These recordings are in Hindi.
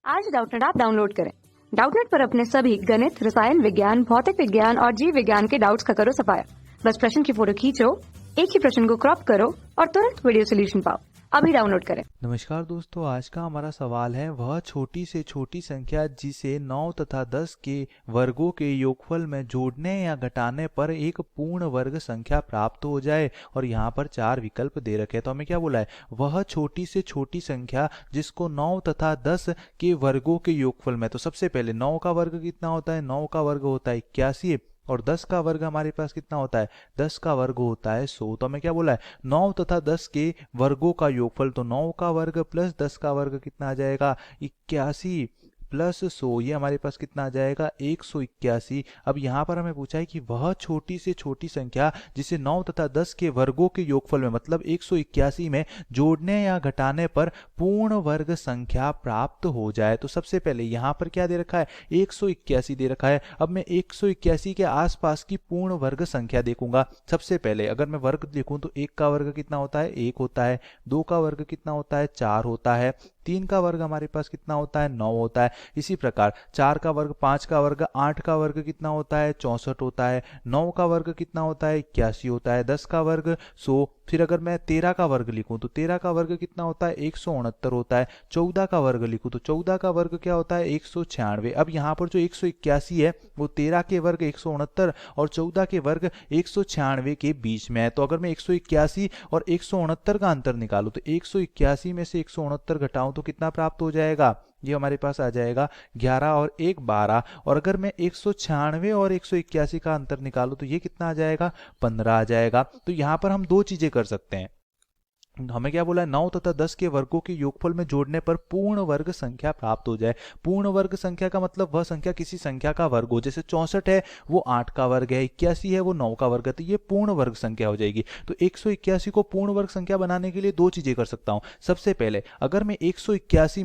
आज डाउटनेट ऐप डाउनलोड करें। डाउटनेट पर अपने सभी गणित, रसायन विज्ञान, भौतिक विज्ञान और जीव विज्ञान के डाउट्स का करो सफाया। बस प्रश्न की फोटो खींचो, एक ही प्रश्न को क्रॉप करो और तुरंत वीडियो सोल्यूशन पाओ। अभी डाउनलोड करें। नमस्कार दोस्तों, आज का हमारा सवाल है वह छोटी से छोटी संख्या जिसे 9 तथा 10 के वर्गों के योगफल में जोड़ने या घटाने पर एक पूर्ण वर्ग संख्या प्राप्त हो जाए। और यहाँ पर 4 विकल्प दे रखे हैं। तो हमें क्या बोला है, वह छोटी से छोटी संख्या जिसको 9 तथा 10 के वर्गों के योगफल में। तो सबसे पहले 9 का वर्ग कितना होता है, 9 का वर्ग होता है 81 और 10 का वर्ग हमारे पास कितना होता है, 10 का वर्ग होता है 100। तो हमें क्या बोला है, 9 तथा 10 के वर्गों का योगफल। तो 9 का वर्ग प्लस 10 का वर्ग कितना आ जाएगा, 81 प्लस 100। ये हमारे पास कितना आ जाएगा, 181। अब यहाँ पर हमें पूछा है कि वह छोटी से छोटी संख्या जिसे 9 तथा 10 के वर्गों के योगफल में मतलब 181 में जोड़ने या घटाने पर पूर्ण वर्ग संख्या प्राप्त हो जाए। तो सबसे पहले यहाँ पर क्या दे रखा है, 181 दे रखा है। अब मैं 181 के आसपास की पूर्ण वर्ग संख्या देखूंगा। सबसे पहले अगर मैं वर्ग देखूं तो 1 का वर्ग कितना होता है, 1 होता है। 2 का वर्ग कितना होता है, 4 होता है। 3 का वर्ग हमारे पास कितना होता है, 9 होता है। इसी प्रकार 4 का वर्ग, 5 का वर्ग, 8 का वर्ग कितना होता है, 64 होता है। 9 का वर्ग कितना होता है, 81 होता है। 10 का वर्ग 100। फिर अगर मैं 13 का वर्ग लिखूं तो 13 का वर्ग कितना होता है, 169 होता है। 14 का वर्ग लिखूं तो 14 का वर्ग क्या होता है, 196। अब यहाँ पर जो 181 है वो 13 के वर्ग 169 और 14 के वर्ग 196 के बीच में है। तो अगर मैं 181 और 169 का अंतर निकालूं तो 181 में से 169 घटाऊं तो कितना प्राप्त हो जाएगा, ये हमारे पास आ जाएगा 11 और 1 12। और अगर मैं 196 और 181 का अंतर निकालूं तो ये कितना आ जाएगा, 15 आ जाएगा। तो यहाँ पर हम दो चीजें कर सकते हैं। हमें क्या बोला है, 9 तथा 10 के वर्गों के योगफल में जोड़ने पर पूर्ण वर्ग संख्या प्राप्त हो जाए। पूर्ण वर्ग संख्या का मतलब वह संख्या किसी संख्या का वर्ग हो। जैसे 64 है वो 8 का वर्ग है, 81 है वो 9 का वर्ग है। तो ये पूर्ण वर्ग संख्या हो जाएगी। तो 181 को पूर्ण वर्ग संख्या बनाने के लिए दो चीजें कर सकता हूं। सबसे पहले अगर मैं 181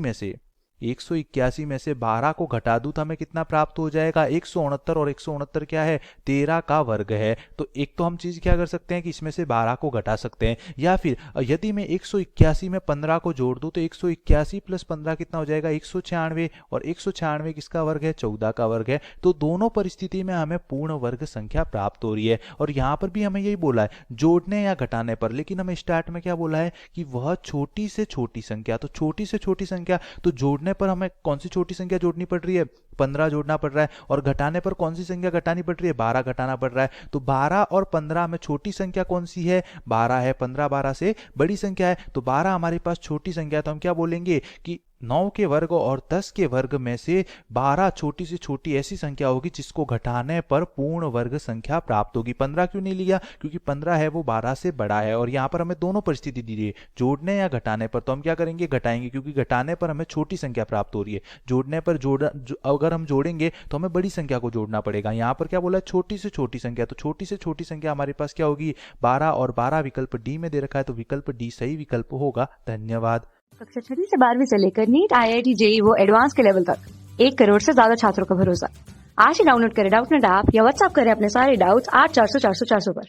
में से 12 को घटा दूं तो हमें कितना प्राप्त हो जाएगा, 169। और 169 क्या है, 13 का वर्ग है। तो एक तो हम चीज क्या कर सकते हैं कि इसमें से 12 को घटा सकते हैं। या फिर यदि मैं 181 में 15 को जोड़ दूं तो 181 प्लस 15 कितना हो जाएगा, 196। और 196 किसका वर्ग है, 14 का वर्ग है। तो दोनों परिस्थिति में हमें पूर्ण वर्ग संख्या प्राप्त हो रही है। और यहां पर भी हमें यही बोला है जोड़ने या घटाने पर, लेकिन हमें स्टार्ट में क्या बोला है कि वह छोटी से छोटी संख्या। तो छोटी से छोटी संख्या तो जोड़ने पर हमें कौन सी छोटी संख्या जोड़नी पड़ रही है, 15 जोड़ना पड़ रहा है। और घटाने पर कौन सी संख्या घटानी पड़ रही है, 12 घटाना पड़ रहा है। तो 12 और 15 में छोटी संख्या कौन सी है, 12 है। 15 12 से बड़ी संख्या है। तो 12 हमारे पास छोटी संख्या है। तो हम क्या बोलेंगे कि 9 के वर्ग और 10 के वर्ग में से 12 छोटी से छोटी ऐसी संख्या होगी जिसको घटाने पर पूर्ण वर्ग संख्या प्राप्त होगी। 15 क्यों नहीं लिया, क्योंकि 15 है वो 12 से बड़ा है। और यहाँ पर हमें दोनों परिस्थिति दी है, जोड़ने या घटाने पर। तो हम क्या करेंगे, घटाएंगे, क्योंकि घटाने पर हमें छोटी संख्या प्राप्त हो रही है। जोड़ने पर अगर हम जोड़ेंगे तो हमें बड़ी संख्या को जोड़ना पड़ेगा। यहाँ पर क्या बोला है, छोटी से छोटी संख्या। तो छोटी से छोटी संख्या हमारे पास क्या होगी, 12। और 12 विकल्प डी में दे रखा है। तो विकल्प डी सही विकल्प होगा। धन्यवाद। कक्षा 6 से 12वीं से लेकर नीट, IIT, JEE वो एडवांस के लेवल तक 1 करोड़ से ज्यादा छात्रों का भरोसा। आज ही डाउनलोड करें डाउटनेट ऐप या व्हाट्सएप करें अपने सारे डाउट्स 8400 400 400 पर।